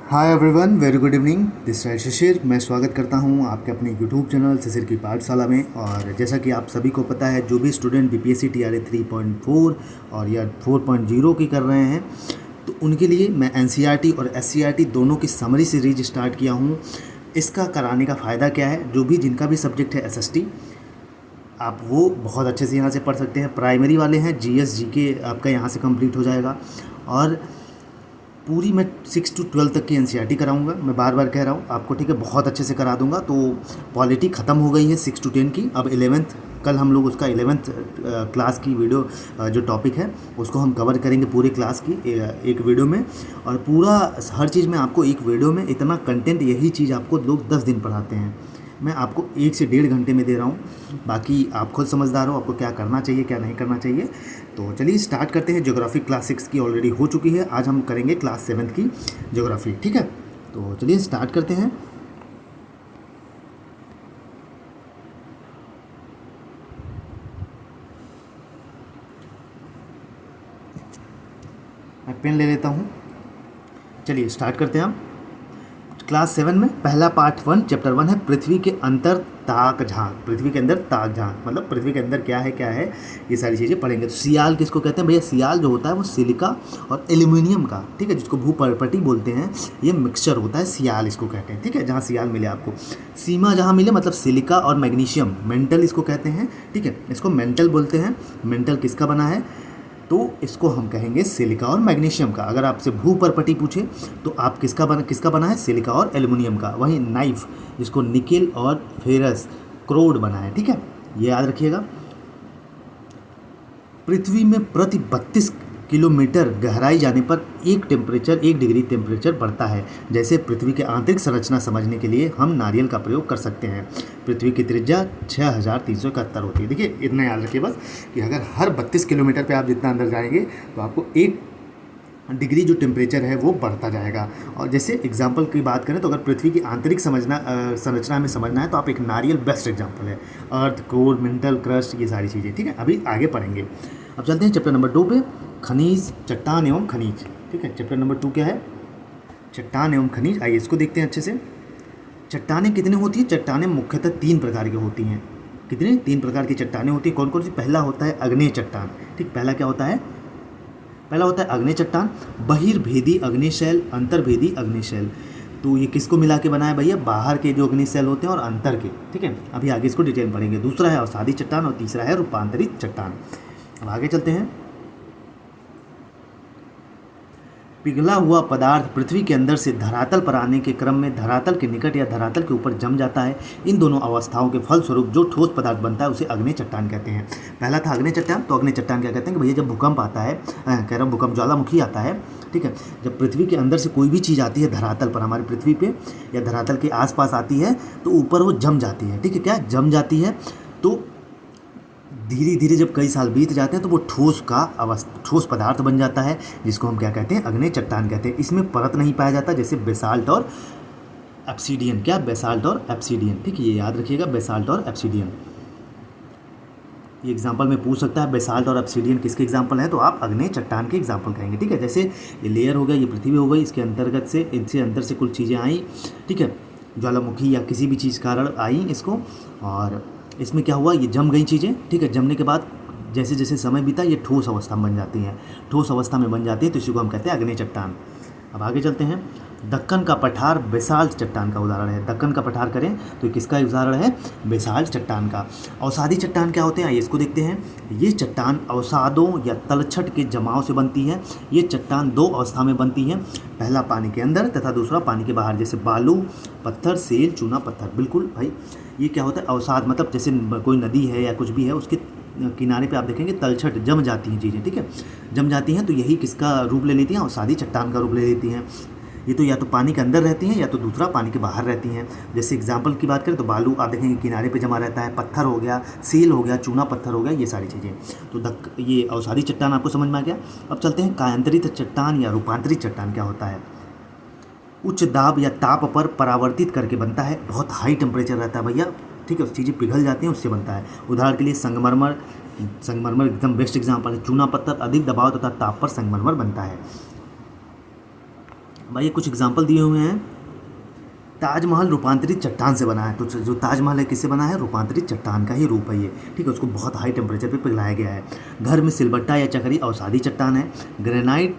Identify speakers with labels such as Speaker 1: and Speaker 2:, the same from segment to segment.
Speaker 1: Hi everyone, very good evening. This है शिशिर। मैं स्वागत करता हूं आपके अपने यूट्यूब चैनल शिशिर की पाठशाला में। और जैसा कि आप सभी को पता है, जो भी स्टूडेंट बीपीएससी टीआरए 3.4 और या 4.0 की कर रहे हैं, तो उनके लिए मैं एनसीईआरटी और एससीईआरटी दोनों की समरी सीरीज स्टार्ट किया हूं। इसका कराने का फ़ायदा क्या है, जो भी जिनका भी सब्जेक्ट है एसएसटी, आप वो बहुत अच्छे से यहाँ से पढ़ सकते हैं। प्राइमरी वाले हैं, जीएस जीके आपका यहाँ से कंप्लीट हो जाएगा। और पूरी मैं 6 to 12 तक की एनसीईआरटी कराऊंगा। मैं बार बार कह रहा हूँ आपको, ठीक है, बहुत अच्छे से करा दूंगा। तो पॉलिटी ख़त्म हो गई है 6 to 10 की, अब 11th, कल हम लोग उसका 11th क्लास की वीडियो जो टॉपिक है उसको हम कवर करेंगे पूरे क्लास की एक वीडियो में। और पूरा हर चीज़ में आपको एक वीडियो में इतना कंटेंट, यही चीज़ आपको लोग 10 दिन पढ़ाते हैं, मैं आपको 1 से 1.5 घंटे में दे रहा हूँ। बाकी आप खुद समझदार हो, आपको क्या करना चाहिए क्या नहीं करना चाहिए। तो चलिए स्टार्ट करते हैं। ज्योग्राफी क्लास 6 की ऑलरेडी हो चुकी है, आज हम करेंगे क्लास 7 की ज्योग्राफी, ठीक है। तो चलिए स्टार्ट करते हैं। मैं पेन ले लेता हूँ। चलिए स्टार्ट करते हैं हम। क्लास 7 में पहला पार्ट 1 चैप्टर 1 है पृथ्वी के अंतर ताक झांक। पृथ्वी के अंदर ताक झांक मतलब पृथ्वी के अंदर क्या है ये सारी चीज़ें पढ़ेंगे। तो सियाल किसको कहते हैं भैया? सियाल जो होता है वो सिलिका और एल्यूमिनियम का, ठीक है, जिसको भूपर्पटी बोलते हैं, ये मिक्सचर होता है, सियाल इसको कहते हैं, ठीक है। जहाँ सियाल मिले आपको, सीमा जहाँ मिले मतलब सिलिका और मैग्नीशियम, मेंटल इसको कहते हैं, ठीक है, इसको मेंटल बोलते हैं। मेंटल किसका बना है? तो इसको हम कहेंगे सिलिका और मैग्नीशियम का। अगर आपसे भूपर्पटी पूछे तो आप किसका बना है? सिलिका और एल्युमिनियम का। वहीं नाइफ जिसको निकेल और फेरस क्रोड बना है, ठीक है, ये याद रखिएगा। पृथ्वी में प्रति 32 किलोमीटर गहराई जाने पर 1 डिग्री टेम्परेचर बढ़ता है। जैसे पृथ्वी के आंतरिक संरचना समझने के लिए हम नारियल का प्रयोग कर सकते हैं। पृथ्वी की त्रिज्या 6371 होती है। देखिए इतना याद रखिए बस, कि अगर हर 32 किलोमीटर पे आप जितना अंदर जाएंगे तो आपको 1 डिग्री जो टेम्परेचर है वो बढ़ता जाएगा। और जैसे एग्जाम्पल की बात करें तो अगर पृथ्वी की आंतरिक संरचना में समझना है तो आप एक नारियल बेस्ट एग्जाम्पल है। अर्थ, कोर, मेंटल, क्रस्ट, ये सारी चीज़ें, ठीक है, अभी आगे पढ़ेंगे। अब चलते हैं चैप्टर नंबर 2 पे, खनिज, चट्टान एवं खनिज, ठीक है। चैप्टर नंबर 2 क्या है? चट्टान एवं खनिज। आइए इसको देखते हैं अच्छे से। चट्टानें कितनी होती हैं? चट्टानें मुख्यतः 3 प्रकार की होती हैं। कितने? 3 प्रकार की चट्टानें होती हैं। कौन कौन सी? पहला होता है अग्नेय चट्टान, ठीक। पहला क्या होता है? पहला होता है अग्नेय चट्टान। बहिर्भेदी अग्निशैल, अंतर्भेदी अग्निशैल। तो ये किसको मिला के बना है भैया? बाहर के जो अग्निशैल होते हैं और अंतर के, ठीक है। अभी आगे इसको डिटेल पढ़ेंगे। दूसरा है अवसादी चट्टान और तीसरा है रूपांतरित चट्टान। अब आगे चलते हैं। पिघला हुआ पदार्थ पृथ्वी के अंदर से धरातल पर आने के क्रम में धरातल के निकट या धरातल के ऊपर जम जाता है। इन दोनों अवस्थाओं के फलस्वरूप जो ठोस पदार्थ बनता है उसे अग्नेय चट्टान कहते हैं। पहला था अग्नेय चट्टान। तो अग्नेय चट्टान क्या कहते हैं कि भैया जब भूकंप आता है, कह रहा हूँ भूकंप, ज्वालामुखी आता है, ठीक है, जब पृथ्वी के अंदर से कोई भी चीज़ आती है धरातल पर, हमारी पृथ्वी पे या धरातल के आसपास आती है तो ऊपर वो जम जाती है, ठीक है। क्या जम जाती है? तो धीरे धीरे जब कई साल बीत जाते हैं तो वो ठोस पदार्थ बन जाता है, जिसको हम क्या कहते हैं? अग्नेय चट्टान कहते हैं। इसमें परत नहीं पाया जाता, जैसे बेसाल्ट और एब्सीडियन। क्या? बेसाल्ट और एब्सीडियन, ठीक है, ये याद रखिएगा, बेसाल्ट और एब्सीडियन। ये एग्जाम्पल में पूछ सकता है बेसाल्ट और एब्सीडियन किसके एग्जाम्पल है, तो आप अग्नेय चट्टान के एग्जाम्पल कहेंगे, ठीक है। जैसे ये लेयर हो गया, ये पृथ्वी हो गई, इसके अंतर्गत से, इनसे अंदर से कुछ चीज़ें आई, ठीक है, ज्वालामुखी या किसी भी चीज़ कारण आई इसको, और इसमें क्या हुआ? ये जम गई चीज़ें, ठीक है। जमने के बाद जैसे जैसे समय बीता ये ठोस अवस्था में बन जाती हैं। ठोस अवस्था में बन जाती है तो इसी को हम कहते हैं अग्नेय चट्टान। अब आगे चलते हैं। दक्कन का पठार बेसाल्ट चट्टान का उदाहरण है। दक्कन का पठार करें तो किसका उदाहरण है? बेसाल्ट चट्टान का। अवसादी चट्टान क्या होते हैं? आइए इसको देखते हैं। ये चट्टान अवसादों या तलछट के जमाव से बनती है। ये चट्टान 2 अवस्था में बनती है, पहला पानी के अंदर तथा दूसरा पानी के बाहर, जैसे बालू पत्थर, सेल, चूना पत्थर। बिल्कुल भाई, ये क्या होता है? अवसाद मतलब जैसे कोई नदी है या कुछ भी है, उसके किनारे पे आप देखेंगे तलछट जम जाती हैं चीज़ें, ठीक है, जम जाती हैं, तो यही किसका रूप ले लेती हैं? अवसादी चट्टान का रूप ले लेती हैं। ये तो या तो पानी के अंदर रहती हैं या तो दूसरा पानी के बाहर रहती हैं। जैसे एग्जाम्पल की बात करें तो बालू आप देखेंगे किनारे पे जमा रहता है, पत्थर हो गया, सील हो गया, चूना पत्थर हो गया, ये सारी चीज़ें। तो ये अवसादी चट्टान आपको समझ में आ गया। अब चलते हैं कायांतरित चट्टान या रूपांतरित चट्टान क्या होता है। उच्च दाब या ताप पर परावर्तित करके बनता है। बहुत हाई टेम्परेचर रहता है भैया, ठीक है, उस चीज़ें पिघल जाती हैं, उससे बनता है। उदाहरण के लिए संगमरमर, संगमरमर एकदम बेस्ट एग्जाम्पल है। चूना पत्थर अधिक दबाव तथा ताप पर संगमरमर बनता है। भाई ये कुछ एग्जाम्पल दिए हुए हैं। ताजमहल रूपांतरित चट्टान से बना है, तो जो ताजमहल है किससे बना है? रूपांतरित चट्टान का ही रूप है ये, ठीक है। उसको बहुत हाई टेम्परेचर पे पिघलाया गया है। घर में सिलबट्टा या चक्री औषधि चट्टान है। ग्रेनाइट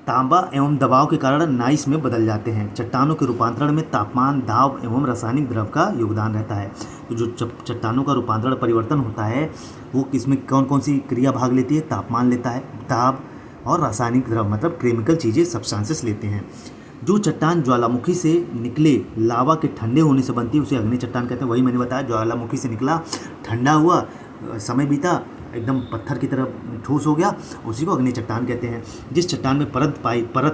Speaker 1: तांबा एवं दबाव के कारण नाइस में बदल जाते हैं। चट्टानों के रूपांतरण में तापमान, दाब एवं रासायनिक द्रव का योगदान रहता है। तो जो चट्टानों का रूपांतरण परिवर्तन होता है वो किसमें कौन कौन सी क्रिया भाग लेती है? तापमान लेता है, दाब और रासायनिक द्रव मतलब केमिकल चीज़ें, सब्सटेंसेस लेते हैं। जो चट्टान ज्वालामुखी से निकले लावा के ठंडे होने से बनती है उसे अग्नि चट्टान कहते हैं। वही मैंने बताया, ज्वालामुखी से निकला, ठंडा हुआ, समय बीता, एकदम पत्थर की तरह ठोस हो गया, उसी को अग्नि चट्टान कहते हैं। जिस चट्टान में परत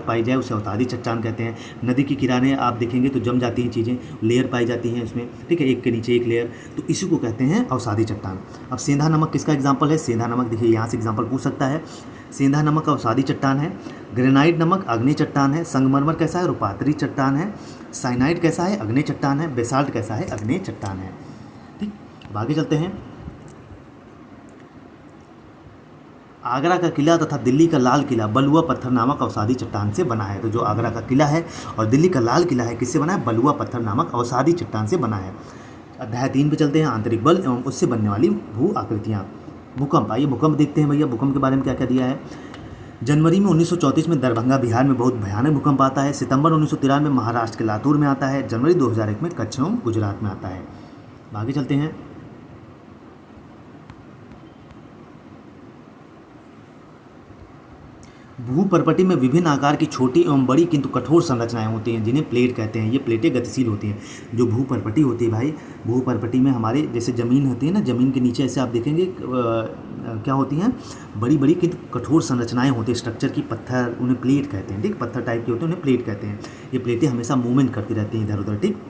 Speaker 1: पाई जाए उसे अवसादी चट्टान कहते हैं। नदी के किनारे आप देखेंगे तो जम जाती हैं चीज़ें, लेयर पाई जाती हैं उसमें, ठीक है, एक के नीचे एक लेयर, तो इसी को कहते हैं अवसादी चट्टान। अब सेंधा नमक किसका एग्जाम्पल है? सेंधा नमक देखिए यहाँ से एग्जाम्पल पूछ सकता है। सेंधा नमक अवसादी चट्टान है। ग्रेनाइट नमक अग्नि चट्टान है। संगमरमर कैसा है? रूपांतरित चट्टान है। साइनाइड कैसा है? अग्नि चट्टान है। बेसाल्ट कैसा है? अग्नि चट्टान है। ठीक, अब आगे चलते हैं। आगरा का किला तथा दिल्ली का लाल किला बलुआ पत्थर नामक अवसादी चट्टान से बना है। तो जो आगरा का किला है और दिल्ली का लाल किला है किससे बना है? बलुआ पत्थर नामक अवसादी चट्टान से बना है। अध्याय 3 पे चलते हैं। आंतरिक बल एवं उससे बनने वाली भू आकृतियाँ। भूकंप, आइए भूकंप देखते हैं भैया, भूकंप के बारे में क्या क्या दिया है। जनवरी में 1934 में दरभंगा बिहार में बहुत भयानक भूकंप आता है। सितंबर 1993 में महाराष्ट्र के लातूर में आता है। जनवरी 2001 में कच्छ एवं गुजरात में आता है। आगे चलते हैं। भूपर्पटी में विभिन्न आकार की छोटी एवं बड़ी किंतु कठोर संरचनाएं होती हैं जिन्हें प्लेट कहते हैं। ये प्लेटें गतिशील होती हैं। जो भूपर्पटी होती है भाई, भूपर्पटी में हमारे जैसे ज़मीन होती है ना, ज़मीन के नीचे ऐसे आप देखेंगे क्या होती हैं? बड़ी बड़ी किंतु कठोर संरचनाएं होती हैं स्ट्रक्चर की, पत्थर, उन्हें प्लेट कहते हैं। ठीक, पत्थर टाइप के होते हैं, उन्हें प्लेट कहते हैं। ये प्लेटें हमेशा मूवमेंट करती रहती हैं इधर उधर। ठीक,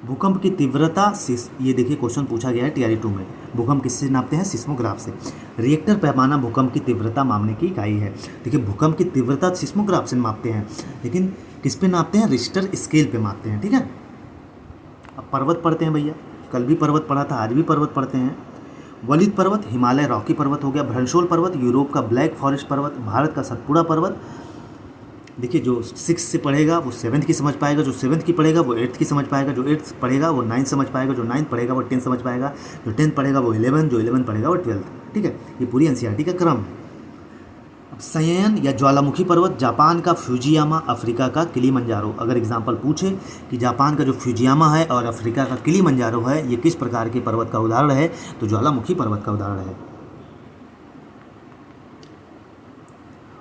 Speaker 1: भूकंप की तीव्रता, ये देखिए क्वेश्चन पूछा गया है टीआरई 2 में। भूकंप किससे नापते हैं? सिस्मोग्राफ से। रिएक्टर पैमाना भूकंप की तीव्रता मापने की इकाई है। देखिए भूकंप की तीव्रता सिस्मोग्राफ से मापते हैं, लेकिन किस पे नापते हैं? रिश्टर स्केल पे मापते हैं। ठीक है, अब पर्वत पढ़ते हैं भैया। कल भी पर्वत पढ़ा था, आज भी पर्वत पढ़ते हैं। वलित पर्वत हिमालय रॉकी पर्वत हो गया। भ्रंशोल पर्वत यूरोप का ब्लैक फॉरेस्ट पर्वत। भारत का सतपुड़ा पर्वत। देखिए जो 6 से पढ़ेगा वो 7th की समझ पाएगा, जो 7th की पढ़ेगा वो 8th की समझ पाएगा, जो 8th पढ़ेगा वो 9th समझ पाएगा, जो 9th पढ़ेगा वो 10th समझ पाएगा, जो 10th पढ़ेगा वो 11th, जो 11th पढ़ेगा वो 12th। ठीक है, ये पूरी एनसीईआरटी का क्रम है। अब सयन या ज्वालामुखी पर्वत, जापान का फ्यूजियामा, अफ्रीका का किलिमंजारो। अगर एग्जाम्पल पूछे कि जापान का जो फ्यूजियामा है और अफ्रीका का किलिमंजारो है ये किस प्रकार के पर्वत का उदाहरण है, तो ज्वालामुखी पर्वत का उदाहरण है।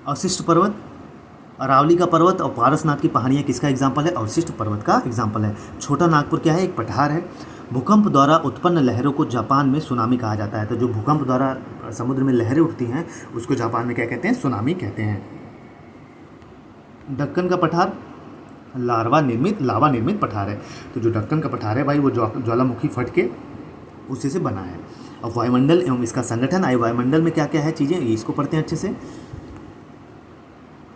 Speaker 1: अवशिष्ट पर्वत, अरावली का पर्वत और पारसनाथ की पहाड़ियाँ किसका एग्जाम्पल है? अवशिष्ट पर्वत का एग्जाम्पल है। छोटा नागपुर क्या है? एक पठार है। भूकंप द्वारा उत्पन्न लहरों को जापान में सुनामी कहा जाता है। तो जो भूकंप द्वारा समुद्र में लहरें उठती हैं उसको जापान में क्या कहते हैं? सुनामी कहते हैं। दक्कन का पठार लावा निर्मित पठार है। तो जो दक्कन का पठार है भाई वो ज्वालामुखी फट के उसी से बना है। और वायुमंडल एवं इसका संगठन, आए वायुमंडल में क्या क्या है चीज़ें, इसको पढ़ते हैं अच्छे से।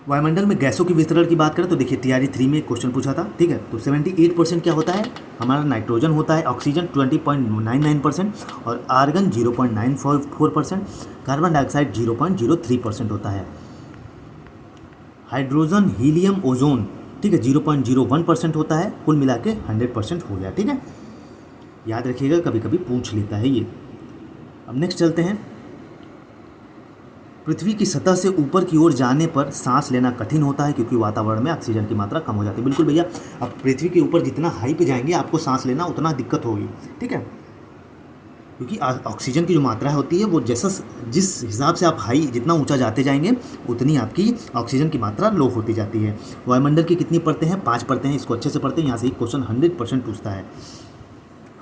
Speaker 1: वायुमंडल में गैसों की वितरण की बात करें तो देखिए टीआरई 3 में एक क्वेश्चन पूछा था। ठीक है, तो 78% क्या होता है? हमारा नाइट्रोजन होता है, ऑक्सीजन 20.99% और आर्गन 0.94%, कार्बन डाइऑक्साइड 0.03% होता है। हाइड्रोजन, हीलियम, ओजोन, ठीक है, 0.01% होता है। कुल मिला के 100% हो गया। ठीक है, याद रखिएगा, कभी कभी पूछ लेता है ये। अब नेक्स्ट चलते हैं। पृथ्वी की सतह से ऊपर की ओर जाने पर सांस लेना कठिन होता है क्योंकि वातावरण में ऑक्सीजन की मात्रा कम हो जाती है। बिल्कुल भैया, अब पृथ्वी के ऊपर जितना हाई पे जाएंगे आपको सांस लेना उतना दिक्कत होगी। ठीक है, क्योंकि ऑक्सीजन की जो मात्रा होती है वो जैसा जिस हिसाब से आप हाई जितना ऊंचा जाते जाएंगे उतनी आपकी ऑक्सीजन की मात्रा लो होती जाती है। वायुमंडल की कितनी परतें हैं? 5 परतें हैं। इसको अच्छे से पढ़ते हैं, यहाँ से एक क्वेश्चन 100% पूछता है।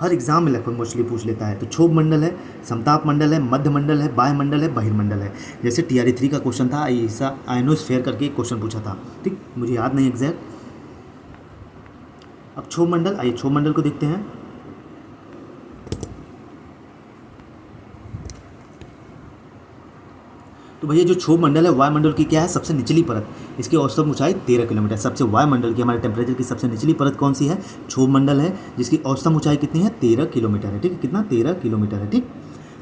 Speaker 1: हर एग्जाम में लगभग मोस्टली पूछ लेता है। तो क्षोभ मंडल है, समताप मंडल है, मध्य मंडल है, बाह्य मंडल है, बहिर्मंडल है। जैसे टीआरई 3 का क्वेश्चन था, ऐसा आयनोस्फेयर करके एक क्वेश्चन पूछा था। ठीक, मुझे याद नहीं एग्जैक्ट। अब क्षोभ मंडल, आइए क्षोभ मंडल को देखते हैं। तो भैया जो क्षोभ मंडल है वायुमंडल की क्या है? सबसे निचली परत। इसकी औसत ऊंचाई 13 किलोमीटर। सबसे वायुमंडल की हमारे टेम्परेचर की सबसे निचली परत कौन सी है? क्षोभ मंडल है, जिसकी औसत ऊंचाई कितनी है? 13 किलोमीटर है। ठीक है, कितना? 13 किलोमीटर है। ठीक,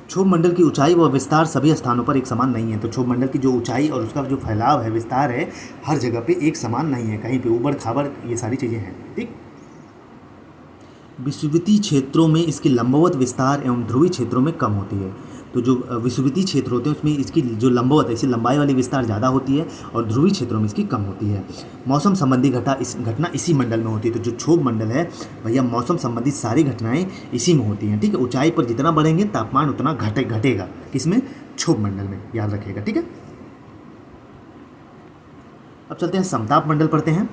Speaker 1: क्षोभ मंडल की ऊंचाई व विस्तार सभी स्थानों पर एक समान नहीं है। तो क्षोभ मंडल की जो ऊंचाई और उसका जो फैलाव है, विस्तार है, हर जगह पे एक समान नहीं है, कहीं पे ऊबड़ खाबड़ ये सारी चीज़ें हैं। ठीक। विषुवतीय क्षेत्रों में इसकी लंबवत विस्तार एवं ध्रुवीय क्षेत्रों में कम होती है। तो जो विषुवतीय क्षेत्र होते हैं उसमें इसकी जो लंबवत है, इसकी लंबाई वाली विस्तार ज़्यादा होती है और ध्रुवीय क्षेत्रों में इसकी कम होती है। मौसम संबंधी घटना इसी मंडल में होती है। तो जो क्षोभ मंडल है भैया, मौसम संबंधित सारी घटनाएं इसी में होती हैं। ठीक है। ऊंचाई पर जितना बढ़ेंगे तापमान उतना घटेगा। किसमें? क्षोभ मंडल में, याद रखिएगा। ठीक है। अब चलते हैं समताप मंडल पढ़ते हैं।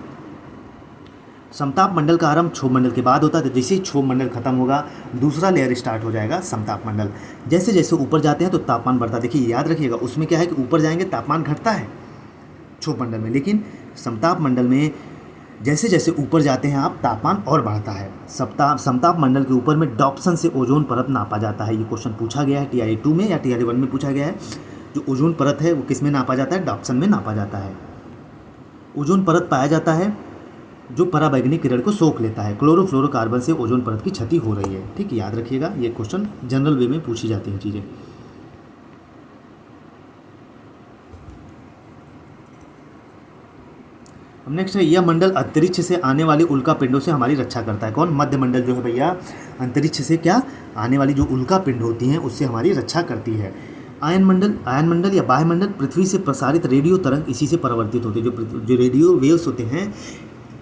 Speaker 1: समताप मंडल का आरंभ क्षोभ मंडल के बाद होता है। तो जैसे ही क्षोभ मंडल खत्म होगा, दूसरा लेयर स्टार्ट हो जाएगा समताप मंडल। जैसे जैसे ऊपर जाते हैं तो तापमान बढ़ता है। देखिए याद रखिएगा, उसमें क्या है कि ऊपर जाएंगे तापमान घटता है क्षोभ मंडल में, लेकिन समताप मंडल में जैसे जैसे ऊपर जाते हैं आप, तापमान और बढ़ता है। समताप मंडल के ऊपर में डॉप्सन से ओजोन परत नापा जाता है। ये क्वेश्चन पूछा गया है TRE 2 में या TRE 1 में पूछा गया है। जो ओजोन परत है वो किस में नापा जाता है? डॉप्सन में नापा जाता है। ओजोन परत पाया जाता है जो पराबैंगनी किरण को सोख लेता है। क्लोरोफ्लोरोकार्बन से ओजोन परत की क्षति हो रही है। ठीक है, याद रखिएगा, ये क्वेश्चन जनरल वे में पूछी जाती हैं चीज़ें। अब नेक्स्ट है, यह मंडल अंतरिक्ष से आने वाली उल्का पिंडों से हमारी रक्षा करता है। कौन? मध्य मंडल जो है भैया, अंतरिक्ष से क्या आने वाली जो उल्का पिंड होती हैं उससे हमारी रक्षा करती है। आयन मंडल या बाह्य मंडल, पृथ्वी से प्रसारित रेडियो तरंग इसी से परावर्तित होते हैं। जो रेडियो वेव्स होते हैं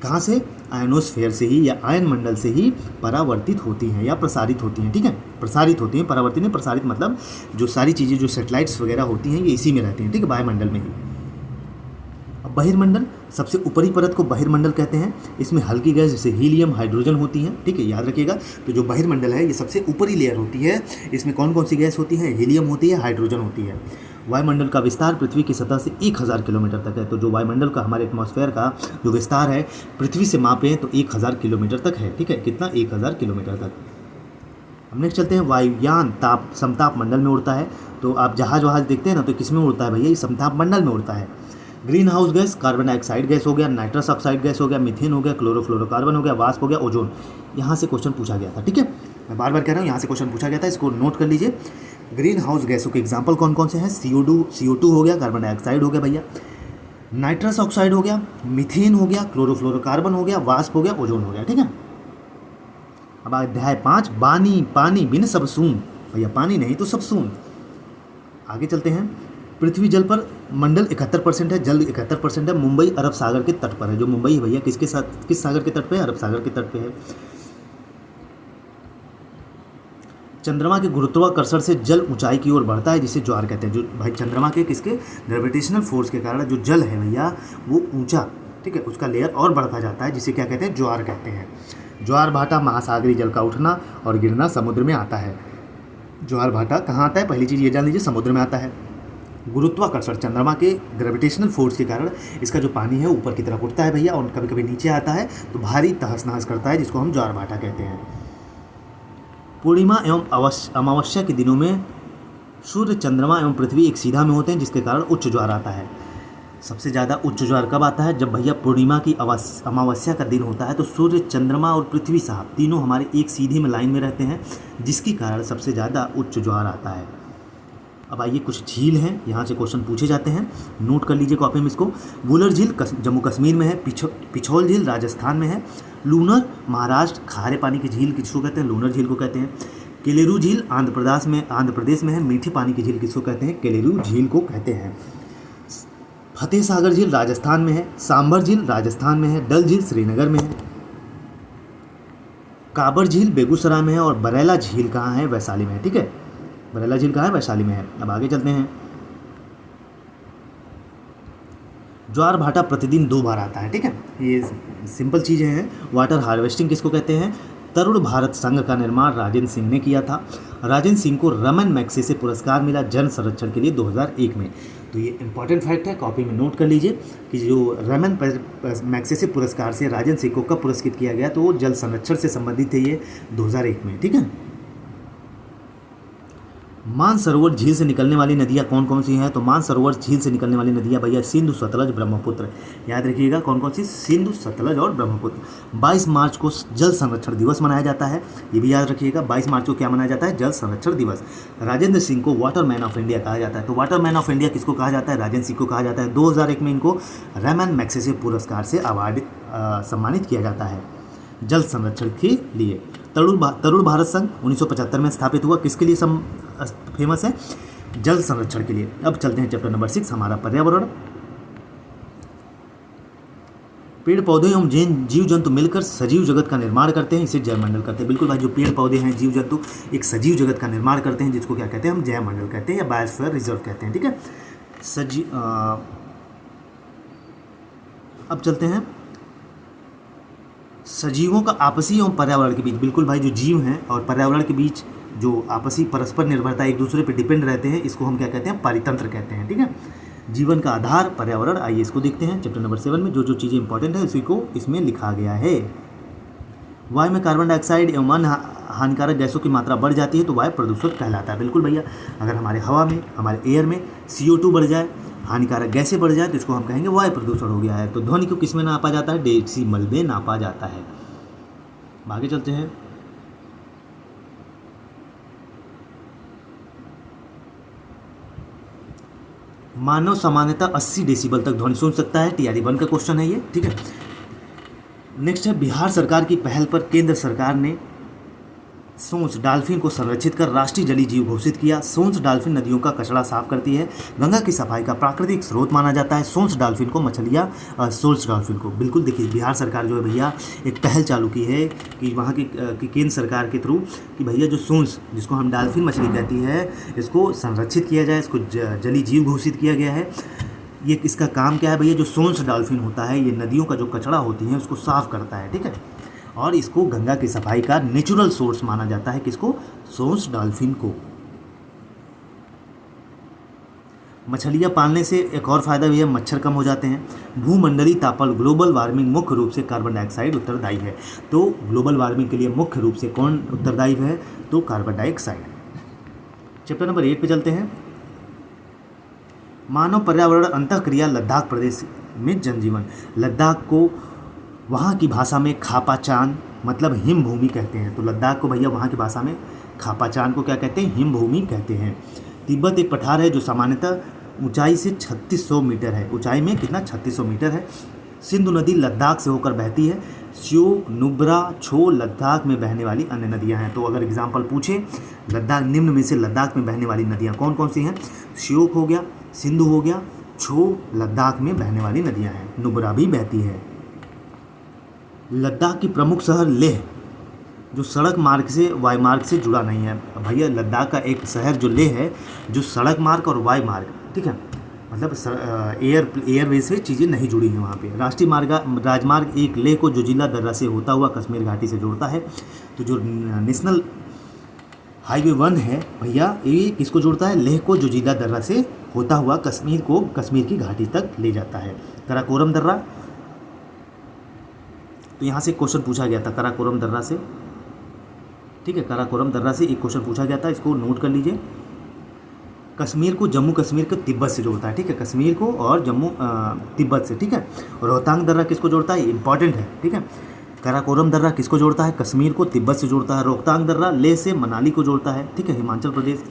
Speaker 1: कहाँ से? आयनोस्फेयर से ही या आयन मंडल से ही परावर्तित होती हैं या प्रसारित होती हैं। ठीक है, प्रसारित होती हैं, परावर्तित नहीं, प्रसारित मतलब जो सारी चीज़ें जो सैटेलाइट्स वगैरह होती हैं ये इसी में रहती हैं। ठीक है, वायुमंडल में ही। अब बहिर्मंडल, सबसे ऊपरी परत को बहिर्मंडल कहते हैं। इसमें हल्की गैस जैसे हीलियम, हाइड्रोजन होती हैं। ठीक है, याद रखिएगा। तो जो बहिर्मंडल है ये सबसे ऊपरी लेयर होती है। इसमें कौन कौन सी गैस होती है? हीलियम होती है, हाइड्रोजन होती है। वायुमंडल का विस्तार पृथ्वी की सतह से 1000 किलोमीटर तक है। तो जो वायुमंडल का, हमारे एटमॉस्फेयर का जो विस्तार है पृथ्वी से मापें तो 1000 किलोमीटर तक है। ठीक है, कितना? 1000 किलोमीटर तक। हम नेक्स्ट चलते हैं, वायुयान समताप मंडल में उड़ता है। तो आप जहाज वहाज देखते हैं ना, तो किस में उड़ता है भैया? ये समताप मंडल में उड़ता है। Green house gas, carbon dioxide gas हो गया, नाइट्रस ऑक्साइड गैस हो गया, मीथेन हो गया, क्लोरोफ्लोरोकार्बन हो गया, वाष्प हो गया, ओजोन। यहाँ से क्वेश्चन पूछा गया था। ठीक है, मैं बार बार कह रहा हूँ, यहाँ से क्वेश्चन पूछा गया था, इसको नोट कर लीजिए। ग्रीन हाउस गैसों के एग्जाम्पल कौन कौन से हैं? CO2 हो गया, कार्बन डाइऑक्साइड हो गया भैया, नाइट्रस ऑक्साइड हो गया, मीथेन हो गया, क्लोरोफ्लोरोकार्बन हो गया, वाष्प हो गया, ओजोन हो गया। ठीक है। अब अध्याय 5, पानी बिन सब सून। भैया पानी नहीं तो सब सून। आगे चलते हैं। पृथ्वी जल पर मंडल 71% है, जल 71% है। मुंबई अरब सागर के तट पर है। जो मुंबई है भैया किसके साथ, किस सागर के तट पे है? अरब सागर के तट पे है। चंद्रमा के गुरुत्वाकर्षण से जल ऊंचाई की ओर बढ़ता है, जिसे ज्वार कहते हैं। जो भाई चंद्रमा के किसके ग्रेविटेशनल फोर्स के कारण जो जल है भैया वो ऊंचा, ठीक है, उसका लेयर और बढ़ता जाता है, जिसे क्या कहते हैं? ज्वार कहते हैं। ज्वार भाटा महासागरीय जल का उठना और गिरना समुद्र में आता है। ज्वार भाटा कहाँ आता है? पहली चीज़ ये जान लीजिए, समुद्र में आता है। गुरुत्वाकर्षण, चंद्रमा के ग्रेविटेशनल फोर्स के कारण इसका जो पानी है ऊपर की तरफ उठता है भैया, और कभी कभी नीचे आता है तो भारी तहस नहस करता है, जिसको हम ज्वार भाटा कहते हैं। पूर्णिमा एवं अमावस्या के दिनों में सूर्य, चंद्रमा एवं पृथ्वी एक सीधा में होते हैं, जिसके कारण उच्च ज्वार आता है। सबसे ज़्यादा उच्च ज्वार कब आता है? जब भैया पूर्णिमा की अमावस्या का दिन होता है, तो सूर्य, चंद्रमा और पृथ्वी साहब तीनों हमारे एक सीधी में लाइन में रहते हैं, जिसके कारण सबसे ज़्यादा उच्च ज्वार आता है। अब आइए, कुछ झील हैं, यहाँ से क्वेश्चन पूछे जाते हैं, नोट कर लीजिए कॉपी में इसको। वुलर झील जम्मू कश्मीर में है। पिछोल झील राजस्थान में है। लूनर महाराष्ट्र, खारे पानी की झील किसको कहते हैं? लूनर झील को कहते हैं। केलेरू झील आंध्र प्रदेश में है। मीठी पानी की झील किसको कहते हैं? केलेरू झील को कहते हैं। फतेह सागर झील राजस्थान में है। सांभर झील राजस्थान में है। डल झील श्रीनगर में है। काबर झील बेगूसराय में है। और बरेला झील कहाँ है? वैशाली में है। ठीक है, बरेला झील कहाँ है? वैशाली में है। अब आगे चलते हैं। ज्वार भाटा प्रतिदिन 2 बार आता है। ठीक है, ये सिंपल चीज़ें हैं। वाटर हार्वेस्टिंग किसको कहते हैं? तरुण भारत संघ का निर्माण राजेंद्र सिंह ने किया था। राजेंद्र सिंह को रमन मैग्सेसे पुरस्कार मिला जन संरक्षण के लिए 2001 में। तो ये इंपॉर्टेंट फैक्ट है, कॉपी में नोट कर लीजिए कि जो रमन मैग्सेसे पुरस्कार से राजेंद्र सिंह को कब पुरस्कृत किया गया, तो वो जल संरक्षण से संबंधित है, ये 2001 में। ठीक है। मानसरोवर झील से निकलने वाली नदियाँ कौन कौन सी हैं? तो मानसरोवर झील से निकलने वाली नदियाँ भैया सिंधु, सतलज, ब्रह्मपुत्र। याद रखिएगा कौन कौन सी, सिंधु, सतलज और ब्रह्मपुत्र। 22 मार्च को जल संरक्षण दिवस मनाया जाता है, ये भी याद रखिएगा। 22 मार्च को क्या मनाया जाता है? जल संरक्षण दिवस। राजेंद्र सिंह को वाटर मैन ऑफ इंडिया कहा जाता है। तो वाटर मैन ऑफ इंडिया किसको कहा जाता है? राजेंद्र सिंह को कहा जाता है। 2001 में इनको रैमन मैग्सेसे पुरस्कार से अवार्ड सम्मानित किया जाता है जल संरक्षण के लिए। तरुण भारत संघ 1975 में स्थापित हुआ, किसके लिए फेमस है? जल संरक्षण के लिए। अब चलते हैं चैप्टर नंबर 6 हमारा पर्यावरण। पेड़ पौधे एवं जीव जंतु मिलकर सजीव जगत का निर्माण करते हैं, इसे जैवमंडल कहते हैं। बिल्कुल भाई, जो पेड़ पौधे हैं, जीव जंतु एक सजीव जगत का निर्माण करते हैं, जिसको क्या कहते हैं? हम जैवमंडल कहते हैं या बायोस्फीयर रिजर्व कहते हैं। ठीक है, अब चलते हैं सजीवों का आपसी एवं पर्यावरण के बीच। बिल्कुल भाई, जो जीव हैं और पर्यावरण के बीच जो आपसी परस्पर निर्भरता, एक दूसरे पर डिपेंड रहते हैं, इसको हम क्या कहते हैं? पारितंत्र कहते हैं। ठीक है, जीवन का आधार पर्यावरण। आइए इसको देखते हैं चैप्टर नंबर 7 में जो जो चीज़ें इंपॉर्टेंट है उसी को इसमें लिखा गया है। वायु में कार्बन डाइऑक्साइड एवं अन्य हानिकारक गैसों की मात्रा बढ़ जाती है तो वायु प्रदूषण कहलाता है। बिल्कुल भैया, अगर हमारे हवा में, हमारे एयर में CO2 बढ़ जाए, हानिकारक गैसें बढ़ जाए तो इसको हम कहेंगे वायु प्रदूषण हो गया है। तो ध्वनि को किस में नापा जाता है? डेसिमल में नापा जाता है। आगे चलते हैं। मानव सामान्यतः 80 डेसिबल तक ध्वनि सुन सकता है। TRE 1 का क्वेश्चन है ये। ठीक है, नेक्स्ट है बिहार सरकार की पहल पर केंद्र सरकार ने सोंस डॉल्फिन को संरक्षित कर राष्ट्रीय जलीय जीव घोषित किया। सोंस डॉल्फिन नदियों का कचरा साफ करती है, गंगा की सफाई का प्राकृतिक स्रोत माना जाता है। सोंस डॉल्फिन को सोंस डॉल्फिन को बिल्कुल देखिए, बिहार सरकार जो है भैया एक पहल चालू की है कि वहाँ की केंद्र सरकार के थ्रू कि भैया जो सोंस, जिसको हम डॉल्फिन मछली कहती है, इसको संरक्षित किया जाए, इसको जलीय जीव घोषित किया गया है। ये इसका काम क्या है भैया? जो सोंस डॉल्फिन होता है ये नदियों का जो कचरा होती है उसको साफ करता है। ठीक है, और इसको गंगा की सफाई का नेचुरल सोर्स माना जाता है। किसको? सोंस डॉल्फिन को। मछलियाँ पालने से एक और फायदा भी है, मच्छर कम हो जाते हैं। भूमंडलीय तापमान, ग्लोबल वार्मिंग मुख्य रूप से कार्बन डाइऑक्साइड उत्तरदायी है। तो ग्लोबल वार्मिंग के लिए मुख्य रूप से कौन उत्तरदायी है? तो कार्बन डाइऑक्साइड। चैप्टर नंबर 8 पे चलते हैं। मानव पर्यावरण अंतःक्रिया लद्दाख प्रदेश में जनजीवन। लद्दाख को वहाँ की भाषा में खापाचान मतलब हिम भूमि कहते हैं। तो लद्दाख को भैया वहाँ की भाषा में खापाचान को क्या कहते हैं? हिम भूमि कहते हैं। तिब्बत एक पठार है जो सामान्यतः ऊंचाई से 3600 मीटर है। ऊंचाई में कितना? 3600 मीटर है। सिंधु नदी लद्दाख से होकर बहती है। श्योक, नुब्रा, छो लद्दाख में बहने वाली अन्य नदियां हैं। तो अगर एग्जाम्पल पूछे, लद्दाख निम्न में से लद्दाख में बहने वाली नदियां कौन कौन सी हैं? श्योक हो गया, सिंधु हो गया, छो लद्दाख में बहने वाली नदियां हैं, नुब्रा भी बहती है। लद्दाख की प्रमुख शहर लेह जो सड़क मार्ग से वायु मार्ग से जुड़ा नहीं है। भैया लद्दाख का एक शहर जो लेह है जो सड़क मार्ग और वायु मार्ग, ठीक है, मतलब एयरवेज से चीज़ें नहीं जुड़ी हैं वहाँ पे। राष्ट्रीय राजमार्ग 1 लेह को जोजिला दर्रा से होता हुआ कश्मीर घाटी से जोड़ता है। तो जो नेशनल हाईवे 1 है भैया, ये किसको जोड़ता है? लेह को जोजिला दर्रा से होता हुआ कश्मीर की घाटी तक ले जाता है। कराकोरम दर्रा, तो यहाँ से क्वेश्चन पूछा गया था कराकोरम दर्रा से, ठीक है, कराकोरम दर्रा से एक क्वेश्चन पूछा गया था, इसको नोट कर लीजिए। कश्मीर को जम्मू कश्मीर को तिब्बत से जोड़ता है, ठीक है, कश्मीर को और जम्मू तिब्बत से, ठीक है। रोहतांग दर्रा किसको जोड़ता है? इंपॉर्टेंट है, ठीक है। कराकोरम दर्रा किसको जोड़ता है? कश्मीर को तिब्बत से जोड़ता है। रोहतांग दर्रा लेह से मनाली को जोड़ता है, ठीक है, हिमाचल प्रदेश।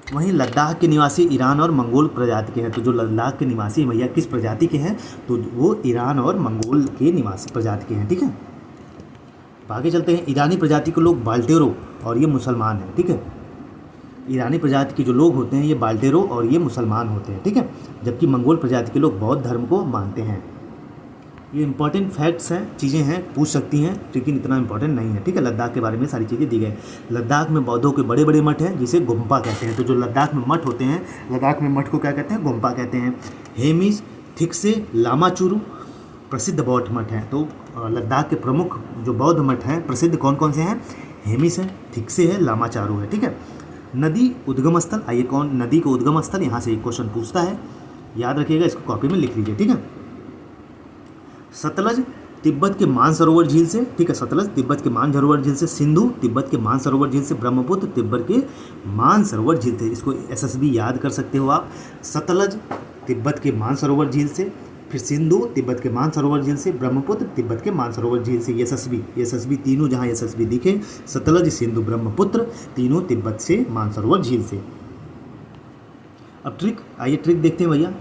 Speaker 1: वहीं लद्दाख के निवासी ईरान और मंगोल प्रजाति के हैं। तो जो लद्दाख के निवासी भैया किस प्रजाति के हैं? तो वो ईरान और मंगोल के निवासी प्रजाति के हैं, ठीक है। आगे चलते हैं। ईरानी प्रजाति के लोग बाल्टेरो और ये मुसलमान हैं, ठीक है। ईरानी प्रजाति के जो लोग होते हैं ये बाल्टेरो और ये मुसलमान होते हैं, ठीक है, जबकि मंगोल प्रजाति के लोग बौद्ध धर्म को मानते हैं। ये इंपॉर्टेंट फैक्ट्स हैं, चीज़ें हैं, पूछ सकती हैं, लेकिन इतना इंपॉर्टेंट नहीं है, ठीक है। लद्दाख के बारे में सारी चीज़ें दी गई। लद्दाख में बौद्धों के बड़े बड़े मठ हैं जिसे गोम्पा कहते हैं। तो जो लद्दाख में मठ होते हैं, लद्दाख में मठ को क्या कहते हैं? गोम्पा कहते हैं। हेमिस, थिक्से, लामाचुरू प्रसिद्ध बौद्ध मठ हैं। तो लद्दाख के प्रमुख जो बौद्ध मठ हैं प्रसिद्ध कौन कौन से हैं? हेमिस है, थिक्से है, लामाचारू है, ठीक है। नदी उद्गम स्थल, आइए कौन नदी का उद्गम स्थल, यहाँ से एक क्वेश्चन पूछता है, याद रखिएगा, इसको कॉपी में लिख लीजिए, ठीक है। सतलज तिब्बत के मानसरोवर झील से, ठीक है, सतलज तिब्बत के मानसरोवर झील से, सिंधु तिब्बत के मानसरोवर झील से, ब्रह्मपुत्र तिब्बत के मानसरोवर झील से। इसको एसएसबी याद कर सकते हो आप। सतलज तिब्बत के मानसरोवर झील से, फिर सिंधु तिब्बत के मानसरोवर झील से, ब्रह्मपुत्र तिब्बत के मानसरोवर झील से। यशस्वी तीनों जहाँ यशस्वी दिखे, सतलज, सिंधु, ब्रह्मपुत्र, तीनों तिब्बत से मानसरोवर झील से। अब ट्रिक, आइए ट्रिक देखते हैं भैया।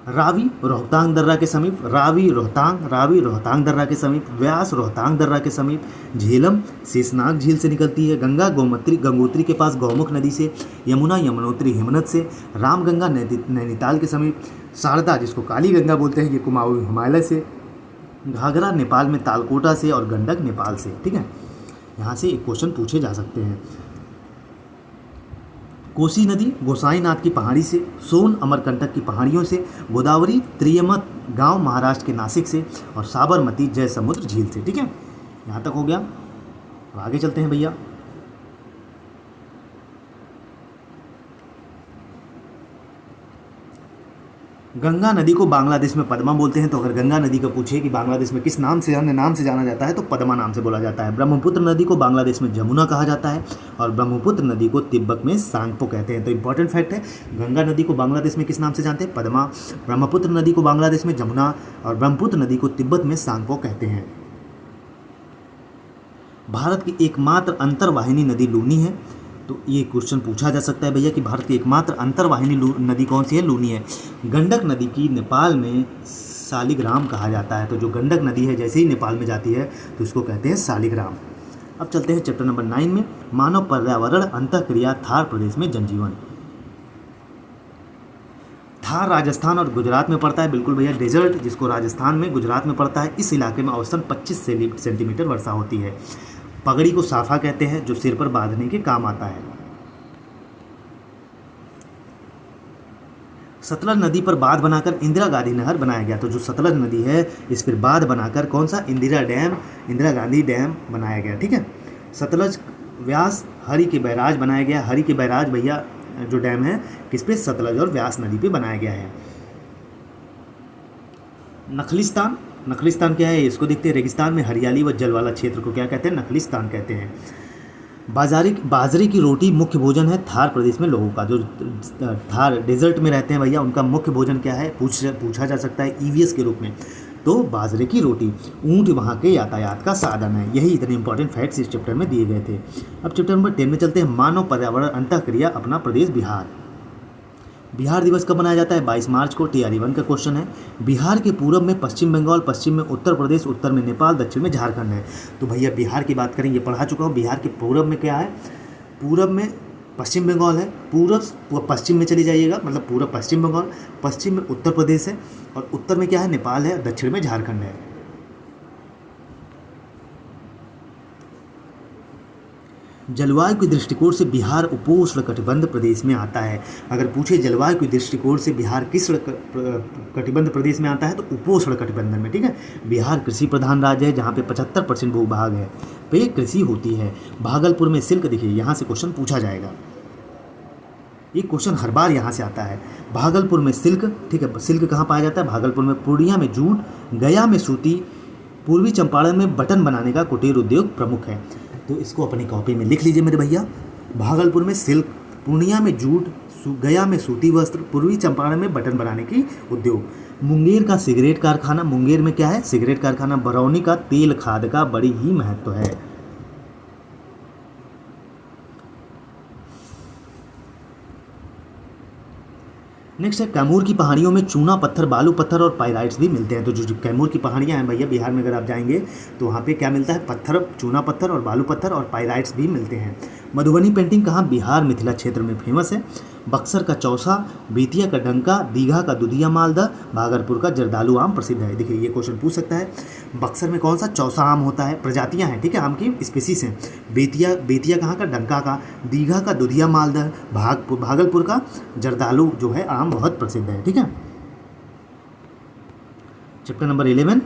Speaker 1: रावी रोहतांग दर्रा के समीप, रावी रोहतांग दर्रा के समीप, व्यास रोहतांग दर्रा के समीप, झेलम शेषनाग झील से निकलती है, गंगा गंगोत्री के पास गौमुख नदी से, यमुना यमुनोत्री हिमनद से, रामगंगा नैनीताल के समीप, शारदा जिसको काली गंगा बोलते हैं ये कुमाऊं हिमालय से, घाघरा नेपाल में तालकोटा से, और गंडक नेपाल से। ठीक है, यहाँ से एक क्वेश्चन पूछे जा सकते हैं। कोसी नदी गोसाईनाथ की पहाड़ी से, सोन अमरकंटक की पहाड़ियों से, गोदावरी त्रियमत गांव महाराष्ट्र के नासिक से, और साबरमती जयसमुद्र झील से। ठीक है, यहाँ तक हो गया। अब आगे चलते हैं भैया। गंगा नदी को बांग्लादेश में पद्मा बोलते हैं। तो अगर गंगा नदी को पूछे कि बांग्लादेश में किस नाम से, अन्य नाम से जाना जाता है, तो पद्मा नाम से बोला जाता है। ब्रह्मपुत्र नदी को बांग्लादेश में जमुना कहा जाता है, और ब्रह्मपुत्र नदी को तिब्बत में सांगपो कहते हैं। तो इंपॉर्टेंट फैक्ट है, गंगा नदी को बांग्लादेश में किस नाम से जानते हैं? पद्मा। ब्रह्मपुत्र नदी को बांग्लादेश में जमुना, और ब्रह्मपुत्र नदी को तिब्बत में सांगपो कहते हैं। भारत की एकमात्र अंतर्वाहिनी नदी लूनी है। तो ये क्वेश्चन पूछा जा सकता है भैया कि भारत की एकमात्र अंतर्वाहिनी नदी कौन सी है? लूनी है। गंडक नदी की नेपाल में शालिग्राम कहा जाता है। तो जो गंडक नदी है जैसे ही नेपाल में जाती है तो इसको कहते हैं शालिग्राम। अब चलते हैं चैप्टर नंबर 9 में, मानव पर्यावरण अंतःक्रिया थार प्रदेश में जनजीवन। थार राजस्थान और गुजरात में पड़ता है। बिल्कुल भैया, डेजर्ट जिसको राजस्थान में गुजरात में पड़ता है। इस इलाके में औसतन 25 सेंटीमीटर वर्षा होती है। पगड़ी को साफा कहते हैं, जो सिर पर बांधने के काम आता है। सतलज नदी पर बांध बनाकर इंदिरा गांधी नहर बनाया गया। तो जो सतलज नदी है इस पर बांध बनाकर कौन सा? इंदिरा गांधी डैम बनाया गया। ठीक है, सतलज व्यास हरि के बैराज बनाया गया। हरि के बैराज भैया जो डैम है किस पे? सतलज और व्यास नदी पे बनाया गया है। नखलिस्तान क्या है? इसको देखते हैं। रेगिस्तान में हरियाली व जल वाला क्षेत्र को क्या कहते हैं? नखलिस्तान कहते हैं। बाजरे की रोटी मुख्य भोजन है थार प्रदेश में लोगों का। जो थार डेजर्ट में रहते हैं भैया उनका मुख्य भोजन क्या है? पूछा जा सकता है ईवीएस के रूप में। तो बाजरे की रोटी। ऊँट वहाँ के यातायात का साधन है। यही इतने इंपॉर्टेंट फैक्ट्स इस चैप्टर में दिए गए थे। अब चैप्टर नंबर 10 में चलते हैं। मानव पर्यावरण अंतःक्रिया अपना प्रदेश बिहार। बिहार दिवस कब मनाया जाता है? 22 मार्च को। TRE1 का क्वेश्चन है। बिहार के पूर्व में पश्चिम बंगाल, पश्चिम में उत्तर प्रदेश, उत्तर में नेपाल, दक्षिण में झारखंड है। तो भैया बिहार की बात करें, ये पढ़ा चुका हूँ। बिहार के पूर्व में क्या है? पूर्व में पश्चिम बंगाल है। पूर्व पश्चिम में चली जाइएगा, मतलब पूर्व पश्चिम बंगाल, पश्चिम में उत्तर प्रदेश है, और उत्तर में क्या है? नेपाल है, दक्षिण में झारखंड है। जलवायु के दृष्टिकोण से बिहार उपोष्ण कटिबंध प्रदेश में आता है। अगर पूछे जलवायु के दृष्टिकोण से बिहार किस कटिबंध प्रदेश में आता है तो उपोष्ण कटिबंध में। ठीक है, बिहार कृषि प्रधान राज्य है जहाँ पे 75% भूभाग है पे कृषि होती है। भागलपुर में सिल्क, देखिए यहाँ से क्वेश्चन पूछा जाएगा। ये क्वेश्चन हर बार यहाँ से आता है। भागलपुर में सिल्क, ठीक है, सिल्क कहाँ पाया जाता है? भागलपुर में। पूर्णिया में जूट, गया में सूती, पूर्वी चंपारण में बटन बनाने का कुटीर उद्योग प्रमुख है। तो इसको अपनी कॉपी में लिख लीजिए मेरे भैया। भागलपुर में सिल्क, पूर्णिया में जूट, गया में सूती वस्त्र, पूर्वी चंपारण में बटन बनाने की उद्योग। मुंगेर का सिगरेट कारखाना, मुंगेर में क्या है? सिगरेट कारखाना। बरौनी का तेल खाद का बड़ी ही महत्व है। नेक्स्ट है, कैमूर की पहाड़ियों में चूना पत्थर, बालू पत्थर और पाइराइट्स भी मिलते हैं। तो जो कैमूर की पहाड़ियाँ हैं भैया बिहार में, अगर आप जाएंगे तो वहाँ पे क्या मिलता है? पत्थर, चूना पत्थर और बालू पत्थर और पाइराइट्स भी मिलते हैं। मधुबनी पेंटिंग कहाँ? बिहार मिथिला क्षेत्र में फेमस है। बक्सर का चौसा, बेतिया का डंका, दीघा का दुधिया मालदा, भागलपुर का जर्दालू आम प्रसिद्ध है। देखिए ये क्वेश्चन पूछ सकता है। बक्सर में कौन सा? चौसा आम होता है। प्रजातियां हैं, ठीक है, आम की स्पीसीज हैं। बेतिया कहाँ का? डंका का। दीघा का दुधिया मालदा। भागलपुर का जर्दालू जो है आम बहुत प्रसिद्ध है। ठीक है, चैप्टर नंबर 11,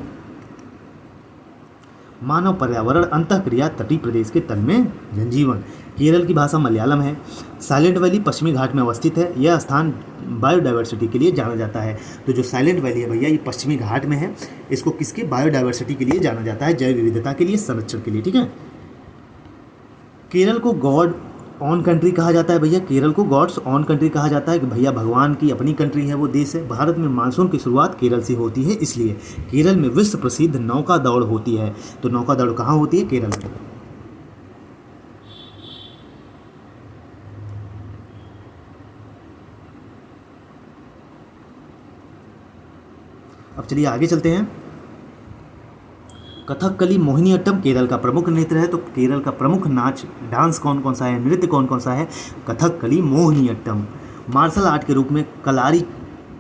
Speaker 1: मानव पर्यावरण अंतःक्रिया तटीय प्रदेश के तल में जनजीवन। केरल की भाषा मलयालम है। साइलेंट वैली पश्चिमी घाट में अवस्थित है। यह स्थान बायोडाइवर्सिटी के लिए जाना जाता है। तो जो साइलेंट वैली है भैया, ये पश्चिमी घाट में है। इसको किसके? बायोडाइवर्सिटी के लिए जाना जाता है, जैव विविधता के लिए, संरक्षण के लिए। ठीक है। केरल को गॉड ऑन कंट्री कहा जाता है भैया। केरल को गॉड्स ऑन कंट्री कहा जाता है कि भैया भगवान की अपनी कंट्री है, वो देश है। भारत में मानसून की शुरुआत केरल से होती है, इसलिए केरल में विश्व प्रसिद्ध नौका दौड़ होती है। तो नौका दौड़ कहाँ होती है? केरल में। अब चलिए आगे चलते हैं। कथकली मोहिनीअट्टम केरल का प्रमुख नृत्य है। तो केरल का प्रमुख नाच डांस कौन कौन सा है, नृत्य कौन कौन सा है? कथकली मोहिनीअट्टम। मार्शल आर्ट के रूप में कलारी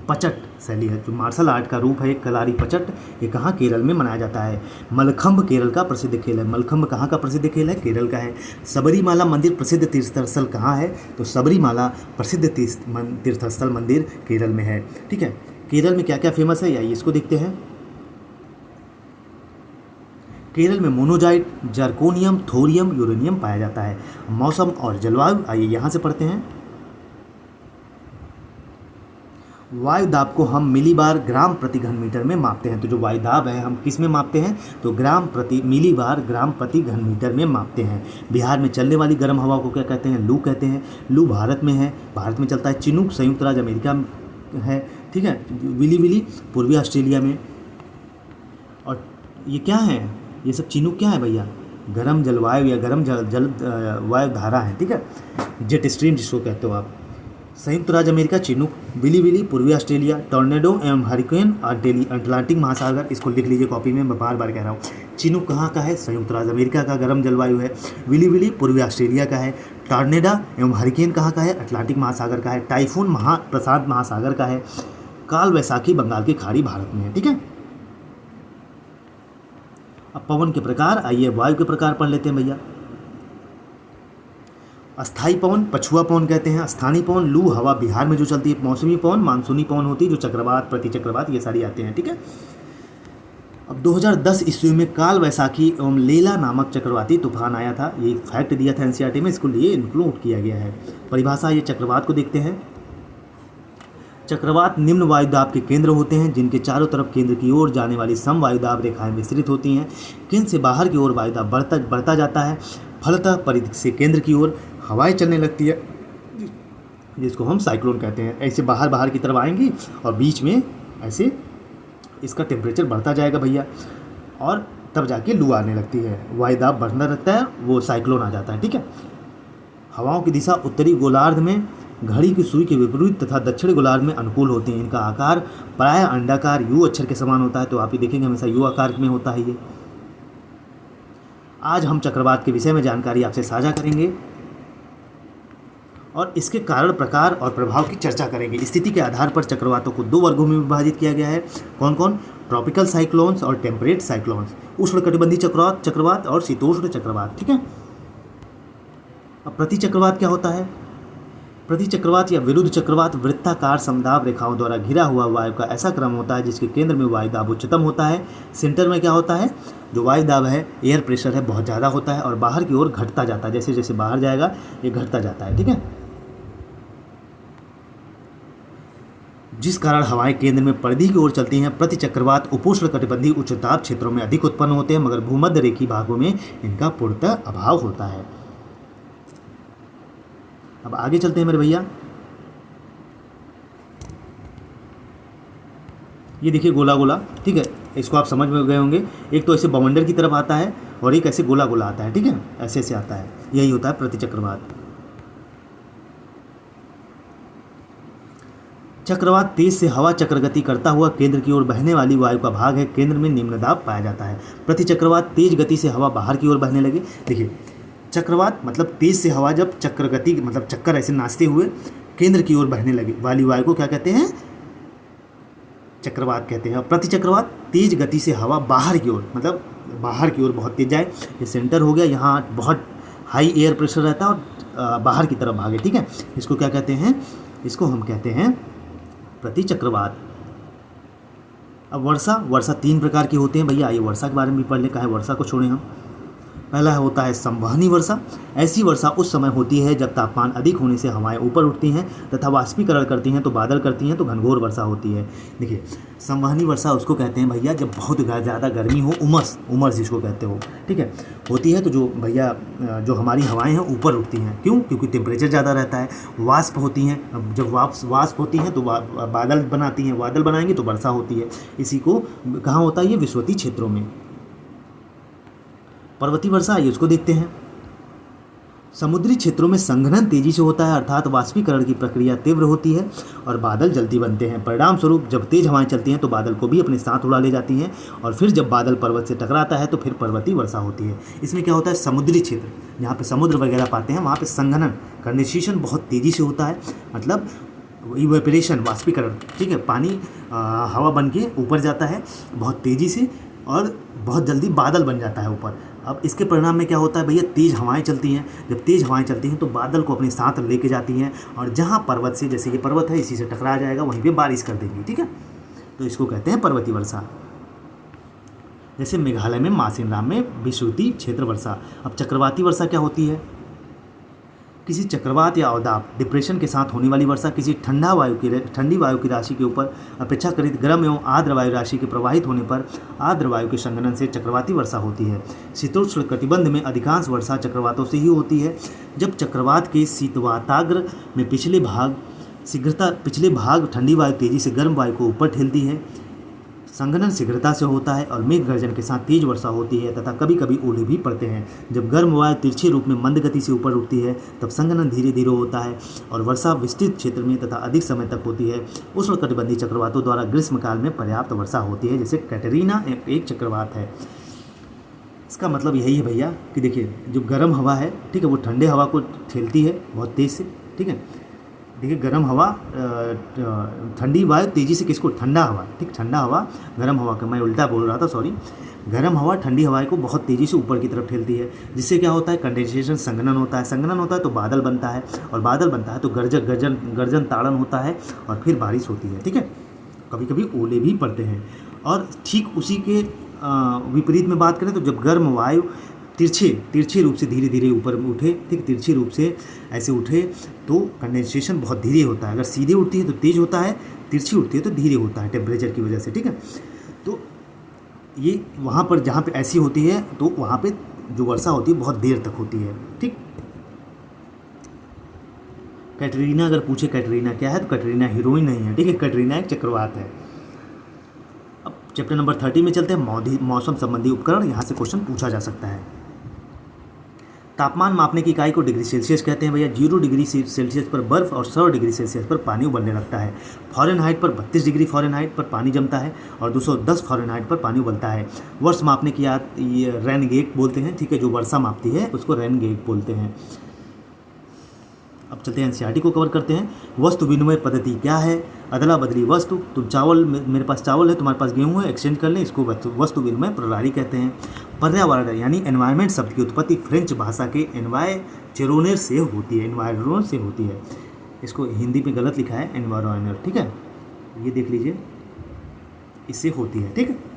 Speaker 1: पचट शैली है। जो मार्शल आर्ट का रूप है कलारी पचट, ये कहाँ? केरल में मनाया जाता है। मलखंभ केरल का प्रसिद्ध खेल है। मलखंभ कहाँ का प्रसिद्ध खेल है? केरल का है। सबरीमाला मंदिर प्रसिद्ध तीर्थस्थल कहाँ है? तो सबरीमाला प्रसिद्ध तीर्थस्थल मंदिर केरल में है। ठीक है। केरल में क्या क्या फेमस है, आइए इसको देखते हैं। केरल में मोनोजाइट, जर्कोनियम, थोरियम, यूरेनियम पाया जाता है। मौसम और जलवायु, आइए यहाँ से पढ़ते हैं। वायु दाब को हम मिलीबार ग्राम प्रति घन मीटर में मापते हैं। तो जो वायु दाब है हम किस में मापते हैं? तो मिलीबार ग्राम प्रति घन मीटर में मापते हैं। बिहार में चलने वाली गर्म हवा को क्या कहते हैं? लू कहते हैं। लू भारत में है, भारत में चलता है। चिनूक संयुक्त राज्य अमेरिका में है। ठीक है। विली विली पूर्वी ऑस्ट्रेलिया में। और ये क्या है? ये सब चिनूक क्या है भैया? गर्म जलवायु या गर्म जल वायु धारा है। ठीक है। जेट स्ट्रीम जिसको कहते हो आप। संयुक्त राज्य अमेरिका चिनूक, विली विली पूर्वी ऑस्ट्रेलिया, टॉर्नेडो एवं हरिकेन और डेली अटलांटिक महासागर। इसको लिख लीजिए कॉपी में, मैं बार बार कह रहा हूँ। चिनूक कहाँ का है? संयुक्त राज्य अमेरिका का गर्म जलवायु है। विली विली पूर्वी ऑस्ट्रेलिया का है। टॉर्नेडा एवं हरिकेन कहाँ का है? अटलांटिक महासागर का है। टाइफून प्रशांत महासागर का है। काल वैसाखी बंगाल की खाड़ी भारत में है। ठीक है। अब पवन के प्रकार, आइए वायु के प्रकार पढ़ लेते हैं भैया। अस्थाई पवन पछुआ पवन कहते हैं। स्थानीय पवन लू हवा बिहार में जो चलती है। मौसमी पवन मानसूनी पवन होती है, जो चक्रवात, प्रति चक्रवात, ये सारी आते हैं। ठीक है। अब 2010 ईस्वी में काल वैसाखी एवं लेला नामक चक्रवाती तूफान आया था। ये फैक्ट दिया था एनसीईआरटी में, इसको लिए इंक्लूड किया गया है। परिभाषा, ये चक्रवात को देखते हैं। चक्रवात निम्न वायुदाब के केंद्र होते हैं, जिनके चारों तरफ केंद्र की ओर जाने वाली सम वायुदाब रेखाएं मिश्रित होती हैं। केंद्र से बाहर की ओर वायुदाब बढ़ता जाता है। फलतः परिधि से केंद्र की ओर हवाएं चलने लगती है, जिसको हम साइक्लोन कहते हैं। ऐसे बाहर की तरफ आएंगी और बीच में ऐसे इसका टेम्परेचर बढ़ता जाएगा भैया, और तब जाके लू आने लगती है। वायुदाब बढ़ना रहता है, वो साइक्लोन आ जाता है। ठीक है। हवाओं की दिशा उत्तरी गोलार्ध में घड़ी की सुई के विपरीत तथा दक्षिणी गोलार्ध में अनुकूल होती हैं। इनका आकार प्राय अंडाकार यू अक्षर के समान होता है। तो आप ये देखेंगे हमेशा यू आकार में होता है ये। आज हम चक्रवात के विषय में जानकारी आपसे साझा करेंगे और इसके कारण, प्रकार और प्रभाव की चर्चा करेंगे। स्थिति के आधार पर चक्रवातों को दो वर्गों में विभाजित किया गया है। कौन कौन? ट्रॉपिकल साइक्लोन्स और टेम्परेट साइक्लोन्स। उष्णकटिबंधीय चक्रवात और शीतोष्ण चक्रवात। ठीक है। अब प्रति चक्रवात क्या होता है? प्रति चक्रवात या विरुद्ध चक्रवात वृत्ताकार समदाब रेखाओं द्वारा घिरा हुआ वायु का ऐसा क्रम होता है जिसके केंद्र में वायुदाब उच्चतम होता है। सेंटर में क्या होता है? जो वायुदाब है, एयर प्रेशर है, बहुत ज़्यादा होता है और बाहर की ओर घटता जाता है। जैसे जैसे बाहर जाएगा ये घटता जाता है। ठीक है। जिस कारण हवाएं केंद्र में परिधि की ओर चलती हैं। प्रति चक्रवात उपोष्ण कटिबंधीय उच्च ताप क्षेत्रों में अधिक उत्पन्न होते हैं, मगर भूमध्य रेखीय भागों में इनका पूर्णतः अभाव होता है। अब आगे चलते हैं मेरे भैया। ये देखिए गोला गोला। ठीक है। इसको आप समझ में गए होंगे। एक तो ऐसे बवंडर की तरफ आता है और एक ऐसे गोला गोला आता है। ठीक है। ऐसे ऐसे आता है। यही होता है प्रति चक्रवात। चक्रवात तेज से हवा चक्रगति करता हुआ केंद्र की ओर बहने वाली वायु का भाग है। केंद्र में निम्न दाब पाया जाता है। प्रति चक्रवात तेज गति से हवा बाहर की ओर बहने लगे। देखिए चक्रवात मतलब तेज से हवा जब चक्रगति मतलब चक्कर ऐसे नाचते हुए केंद्र की ओर बहने लगे वाली वायु को क्या कहते हैं? चक्रवात कहते हैं। और प्रति चक्रवात तेज गति से हवा बाहर की ओर, मतलब बाहर की ओर बहुत तेज जाए। ये सेंटर हो गया, यहाँ बहुत हाई एयर प्रेशर रहता है और बाहर की तरफ भागे। ठीक है। इसको क्या कहते हैं? इसको हम कहते हैं प्रति चक्रवात। अब वर्षा, वर्षा 3 प्रकार की होती है भैया। आइए वर्षा के बारे में भी पढ़ ले, काहे वर्षा को छोड़ें हम। पहला होता है संवहनी वर्षा। ऐसी वर्षा उस समय होती है जब तापमान अधिक होने से हवाएं ऊपर उठती हैं तथा वाष्पीकरण करती हैं तो बादल करती हैं तो घनघोर वर्षा होती है। देखिए, संवहनी वर्षा उसको कहते हैं भैया जब बहुत ज़्यादा गर्मी हो, उमस, उमस जिसको कहते हो, ठीक है, होती है तो जो भैया जो हमारी हवाएं हैं ऊपर उठती हैं। क्यों? क्योंकि टेम्परेचर ज़्यादा रहता है। वाष्प होती हैं, अब जब वाष्प होती हैं तो बादल बनाती हैं, बादल बनाएंगे तो वर्षा होती है। इसी को कहाँ होता है? ये विषुवतीय क्षेत्रों में। पर्वतीय वर्षा, आइए उसको देखते हैं। समुद्री क्षेत्रों में संघनन तेजी से होता है, अर्थात वाष्पीकरण की प्रक्रिया तीव्र होती है और बादल जल्दी बनते हैं। परिणाम स्वरूप जब तेज हवाएं चलती हैं तो बादल को भी अपने साथ उड़ा ले जाती हैं और फिर जब बादल पर्वत से टकराता है तो फिर पर्वतीय वर्षा होती है। इसमें क्या होता है? समुद्री क्षेत्र जहाँ पे समुद्र वगैरह पाते हैं वहाँ पे संघनन, कंडेंसेशन बहुत तेज़ी से होता है, मतलब इवेपोरेशन, वाष्पीकरण, ठीक है, पानी हवा बन के ऊपर जाता है बहुत तेज़ी से और बहुत जल्दी बादल बन जाता है ऊपर। अब इसके परिणाम में क्या होता है भैया? तेज़ हवाएं चलती हैं। जब तेज़ हवाएं चलती हैं तो बादल को अपने साथ लेके जाती हैं और जहाँ पर्वत से, जैसे ये पर्वत है इसी से टकरा जाएगा, वहीं पे बारिश कर देंगी, ठीक है। तो इसको कहते हैं पर्वतीय वर्षा। जैसे मेघालय में मासिनराम में विषुवतीय क्षेत्र वर्षा। अब चक्रवाती वर्षा क्या होती है? किसी चक्रवात या अवदाब, डिप्रेशन के साथ होने वाली वर्षा किसी ठंडी वायु की राशि के ऊपर अपेक्षाकृत गर्म एवं आर्द्र वायु राशि के प्रवाहित होने पर आर्द्र वायु के संघनन से चक्रवाती वर्षा होती है। शीतोष्ण कटिबंध में अधिकांश वर्षा चक्रवातों से ही होती है। जब चक्रवात के शीतवाताग्र में पिछले भाग ठंडी वायु तेजी से गर्म वायु को ऊपर ठेलती है, संघनन शीघ्रता से होता है और मेघ गर्जन के साथ तेज वर्षा होती है तथा कभी कभी ओले भी पड़ते हैं। जब गर्म वायु तिरछे रूप में मंद गति से ऊपर उठती है तब संघनन धीरे धीरे होता है और वर्षा विस्तृत क्षेत्र में तथा अधिक समय तक होती है। उष्णकटिबंधीय चक्रवातों द्वारा ग्रीष्मकाल में पर्याप्त वर्षा होती है। जैसे कैटरीना एक चक्रवात है। इसका मतलब यही है भैया कि देखिए, जो गर्म हवा है, ठीक है, वो ठंडे हवा को ठेलती है बहुत तेज़ से, ठीक है। देखिए, गर्म हवा, ठंडी वायु तेज़ी से किसको? ठंडा हवा, ठीक, ठंडा हवा गर्म हवा का, मैं उल्टा बोल रहा था, सॉरी। गर्म हवा ठंडी हवा को बहुत तेज़ी से ऊपर की तरफ ठेलती है, जिससे क्या होता है? कंडेंसेशन, संघनन होता है। संघनन होता है तो बादल बनता है और बादल बनता है तो गर्जन ताड़न होता है और फिर बारिश होती है, ठीक है। कभी कभी ओले भी पड़ते हैं। और ठीक उसी के विपरीत में बात करें तो जब गर्म वायु तिरछे रूप से धीरे धीरे ऊपर उठे, ठीक, तिरछे रूप से ऐसे उठे तो कंडेंसेशन बहुत धीरे होता है। अगर सीधे उठती है तो तेज़ होता है, तिरछी उठती है तो धीरे होता है टेम्परेचर की वजह से, ठीक है। तो ये वहाँ पर जहाँ पे ऐसी होती है तो वहाँ पे जो वर्षा होती है बहुत देर तक होती है, ठीक। कैटरीना, अगर पूछे कैटरीना क्या है तो कैटरीना हीरोइन नहीं है, ठीक है, कैटरीना एक चक्रवात है। अब चैप्टर नंबर 30 में चलते हैं, मौसम संबंधी उपकरण। यहाँ से क्वेश्चन पूछा जा सकता है। तापमान मापने की इकाई को डिग्री सेल्सियस कहते हैं भैया। 0 डिग्री सेल्सियस पर बर्फ़ और 100 डिग्री सेल्सियस पर पानी उबलने लगता है। फ़ारेनहाइट पर 32 डिग्री फ़ारेनहाइट पर पानी जमता है और 210 फ़ारेनहाइट पर पानी उबलता है। वर्ष मापने की ये रेनगेट बोलते हैं, ठीक है, जो वर्षा मापती है उसको रेनगेट बोलते हैं। अब चलते हैं एनसीईआरटी को कवर करते हैं। वस्तु विनिमय पद्धति क्या है? अदला बदली वस्तु, तुम चावल, मेरे पास चावल है, तुम्हारे पास गेहूं है, एक्सचेंज कर लें, इसको वस्तु विनिमय प्रणाली कहते हैं। पर्यावरण यानी एनवायरनमेंट शब्द की उत्पत्ति फ्रेंच भाषा के एनवायरोनर से होती है, एनवायरोनर से होती है। इसको हिंदी में गलत लिखा है, एनवायरोनर, ठीक है, ये देख लीजिए, इससे होती है, ठीक है।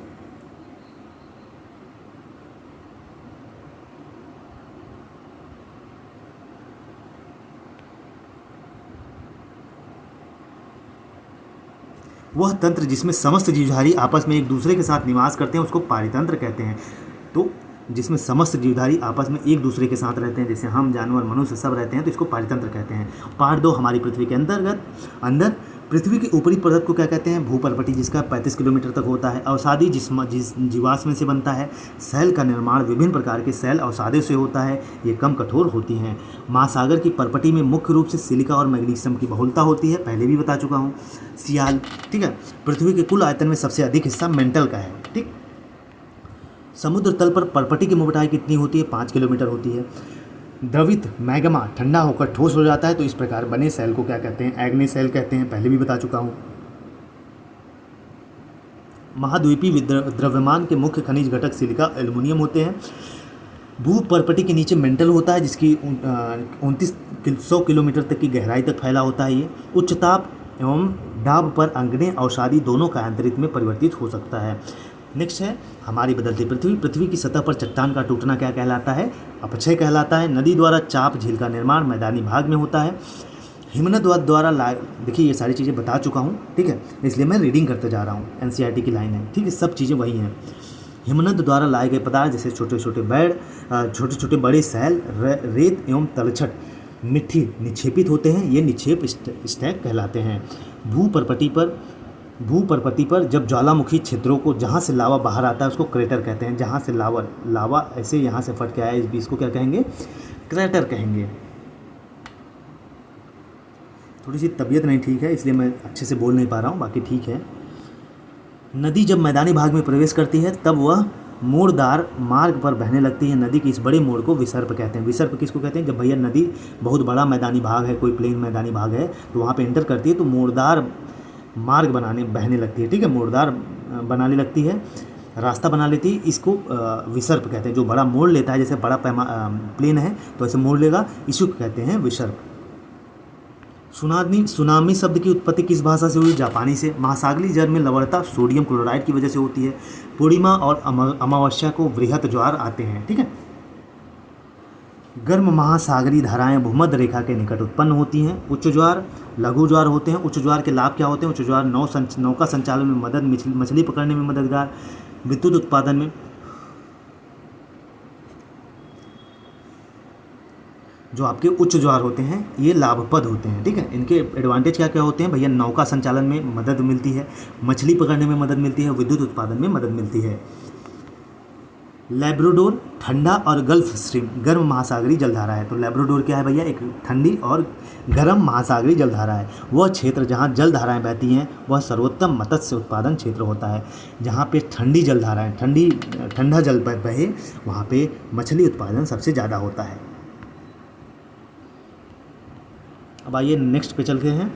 Speaker 1: वह तंत्र जिसमें समस्त जीवधारी आपस में एक दूसरे के साथ निवास करते हैं उसको पारितंत्र कहते हैं। तो जिसमें समस्त जीवधारी आपस में एक दूसरे के साथ रहते हैं, जैसे हम, जानवर, मनुष्य सब रहते हैं, तो इसको पारितंत्र कहते हैं। पार्ट 2 हमारी पृथ्वी के अंदर पृथ्वी की ऊपरी परत को क्या कहते हैं? भूपर्पटी, जिसका 35 किलोमीटर तक होता है। अवसादी जिस जीवाश्म से बनता है। सेल का निर्माण विभिन्न प्रकार के सेल अवसादों से होता है, ये कम कठोर होती हैं। महासागर की परपटी में मुख्य रूप से सिलिका और मैग्नीशियम की बहुलता होती है, पहले भी बता चुका हूँ। सियाल, ठीक है, पृथ्वी के कुल आयतन में सबसे अधिक हिस्सा मेंटल का है, ठीक। समुद्र तल पर परपटी की मोटाई कितनी होती है? 5 किलोमीटर होती है। द्रवित मैग्मा ठंडा होकर ठोस हो जाता है तो इस प्रकार बने सेल को क्या कहते हैं? एग्ने सेल कहते हैं, पहले भी बता चुका हूँ। महाद्वीपीय द्रव्यमान के मुख्य खनिज घटक सिलिका, एल्युमिनियम होते हैं। भूपर्पटी के नीचे मेंटल होता है, जिसकी 2900 किलोमीटर तक की गहराई तक फैला होता है। ये उच्च ताप एवं दाब पर अग्नि और शादी दोनों का अंतरिक्ष में परिवर्तित हो सकता है। नेक्स्ट है हमारी बदलती पृथ्वी। पृथ्वी की सतह पर चट्टान का टूटना क्या कहलाता है? अपक्षय कहलाता है। नदी द्वारा चाप झील का निर्माण मैदानी भाग में होता है। हिमनद द्वारा देखिए ये सारी चीज़ें बता चुका हूँ, ठीक है, इसलिए मैं रीडिंग करते जा रहा हूँ, एनसीईआरटी की लाइन है, ठीक है, सब चीज़ें वही हैं। हिमनद द्वारा लाए गए पदार्थ जैसे छोटे छोटे बेड़, छोटे छोटे बड़े सैल, रेत एवं तलछट मिट्टी निक्षेपित होते हैं, ये निक्षेप स्टैक कहलाते हैं। भूपरपति पर जब ज्वालामुखी छिद्रों को जहाँ से लावा बाहर आता है उसको क्रेटर कहते हैं। जहाँ से लावा ऐसे यहाँ से फट के आया, इस बीच को क्या कहेंगे? क्रेटर कहेंगे। थोड़ी सी तबीयत नहीं ठीक है इसलिए मैं अच्छे से बोल नहीं पा रहा हूँ, बाकी ठीक है। नदी जब मैदानी भाग में प्रवेश करती है तब वह मोड़दार मार्ग पर बहने लगती है। नदी की इस बड़े मोड़ को विसर्प कहते हैं। विसर्प किसको कहते हैं? जब भैया नदी बहुत बड़ा मैदानी भाग है, कोई प्लेन मैदानी भाग है, तो वहाँ पे एंटर करती है तो मोड़दार मार्ग बहने लगती है, ठीक है, मोड़दार बनाने लगती है, रास्ता बना लेती है, इसको विसर्प कहते हैं। जो बड़ा मोड़ लेता है, जैसे बड़ा प्लेन है तो ऐसे मोड़ लेगा, इसको कहते हैं विसर्प। सुनामी शब्द की उत्पत्ति किस भाषा से हुई? जापानी से। महासागरीय जल में लवणता सोडियम क्लोराइड की वजह से होती है। पूर्णिमा और अमावस्या को वृहत ज्वार आते हैं, ठीक है। गर्म महासागरीय धाराएं भूमध्य रेखा के निकट उत्पन्न होती हैं। उच्च ज्वार, लघु ज्वार होते हैं। उच्च ज्वार के लाभ क्या होते हैं? उच्च ज्वार नौका संचालन में मदद, मछली पकड़ने में मददगार, विद्युत उत्पादन में। जो आपके उच्च ज्वार होते हैं ये लाभप्रद होते हैं, ठीक है। इनके एडवांटेज क्या क्या होते हैं भैया? नौका संचालन में मदद मिलती है, मछली पकड़ने में मदद मिलती है, विद्युत उत्पादन में मदद मिलती है। लैब्राडोर ठंडा और गल्फ स्ट्रीम गर्म महासागरीय जलधारा है। तो लैब्राडोर क्या है भैया? एक ठंडी और गर्म महासागरीय जलधारा है। वह क्षेत्र जहाँ जलधाराएं बहती हैं वह सर्वोत्तम मत्स्य उत्पादन क्षेत्र होता है। जहाँ पे ठंडी जलधाराएं, ठंडा जल बहे वहाँ पे मछली उत्पादन सबसे ज़्यादा होता है। अब आइए नेक्स्ट पे चलते हैं।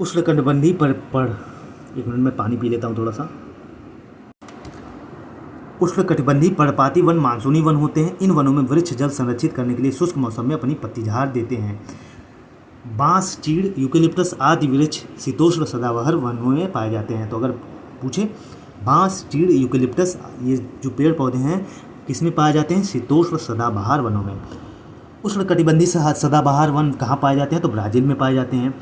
Speaker 1: उष्णकटिबंधीय एक मिनट में पानी पी लेता हूँ थोड़ा सा। उष्णकटिबंधीय पर्णपाती वन मानसूनी वन होते हैं। इन वनों में वृक्ष जल संरक्षित करने के लिए शुष्क मौसम में अपनी पत्ती झाड़ देते हैं। बांस, चीड़, यूकेलिप्टस आदि वृक्ष शीतोष्ण सदाबहार वनों में पाए जाते हैं। तो अगर पूछे बांस, चीड़, यूकेलिप्टस ये जो पेड़ पौधे हैं किसमें पाए जाते हैं? शीतोष्ण सदाबहार वनों में। उष्णकटिबंधीय सदाबहार वन कहाँ पाए जाते हैं? तो ब्राज़ील में पाए जाते हैं।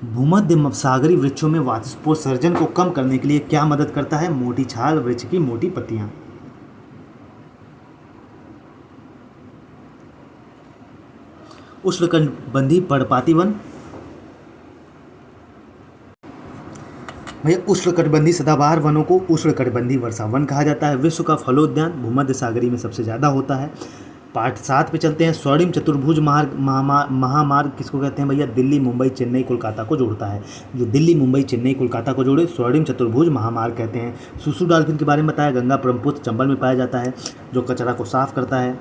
Speaker 1: भूमध्य सागरीय वृक्षों में वाष्पोत्सर्जन को कम करने के लिए क्या मदद करता है? मोटी छाल, वृक्ष की मोटी पत्तियां। उष्णकटिबंधीय पर्णपाती वन भैया उष्णकटिबंधीय सदाबहार वनों को उष्णकटिबंधीय वर्षा वन कहा जाता है। विश्व का फलोद्यान भूमध्य सागरीय में सबसे ज़्यादा होता है। पार्ट 7 पे चलते हैं। स्वर्णिम चतुर्भुज महामार्ग किसको कहते हैं भैया? दिल्ली, मुंबई, चेन्नई, कोलकाता को जोड़ता है। जो दिल्ली, मुंबई, चेन्नई, कोलकाता को जोड़े स्वर्णिम चतुर्भुज महामार्ग कहते हैं। सुसु डॉल्फिन के बारे में बताया, गंगा ब्रह्मपुत्र चंबल में पाया जाता है, जो कचरा को साफ करता है।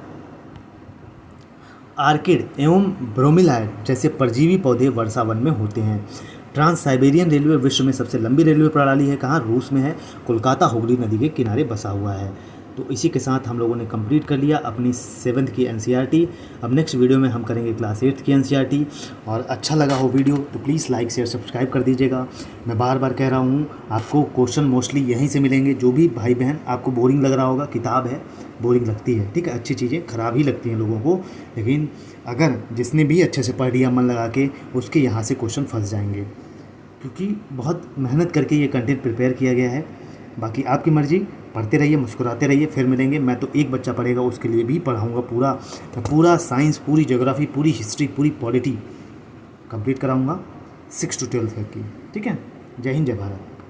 Speaker 1: आर्किड एवं ब्रोमीलाइड जैसे परजीवी पौधे वर्षा वन में होते हैं। ट्रांस साइबेरियन रेलवे विश्व में सबसे लंबी रेलवे प्रणाली है। कहाँ? रूस में है। कोलकाता हुगली नदी के किनारे बसा हुआ है। तो इसी के साथ हम लोगों ने कंप्लीट कर लिया अपनी 7th की एनसीईआरटी। अब नेक्स्ट वीडियो में हम करेंगे क्लास 8th की एनसीईआरटी। और अच्छा लगा हो वीडियो तो प्लीज़ लाइक शेयर सब्सक्राइब कर दीजिएगा। मैं बार बार कह रहा हूँ आपको क्वेश्चन मोस्टली यहीं से मिलेंगे। जो भी भाई बहन आपको बोरिंग लग रहा होगा, किताब है बोरिंग लगती है, ठीक है, अच्छी चीज़ें ख़राब ही लगती हैं लोगों को, लेकिन अगर जिसने भी अच्छे से पढ़ लिया मन लगा के, उसके यहाँ से क्वेश्चन फंस जाएंगे, क्योंकि बहुत मेहनत करके ये कंटेंट प्रिपेयर किया गया है। बाकी आपकी मर्ज़ी, पढ़ते रहिए, मुस्कुराते रहिए, फिर मिलेंगे। मैं तो एक बच्चा पढ़ेगा उसके लिए भी पढ़ाऊँगा पूरा साइंस, पूरी ज्योग्राफी, पूरी हिस्ट्री, पूरी पॉलिटी कंप्लीट कराऊँगा 6 to 12 तक की, ठीक है। जय हिंद, जय भारत।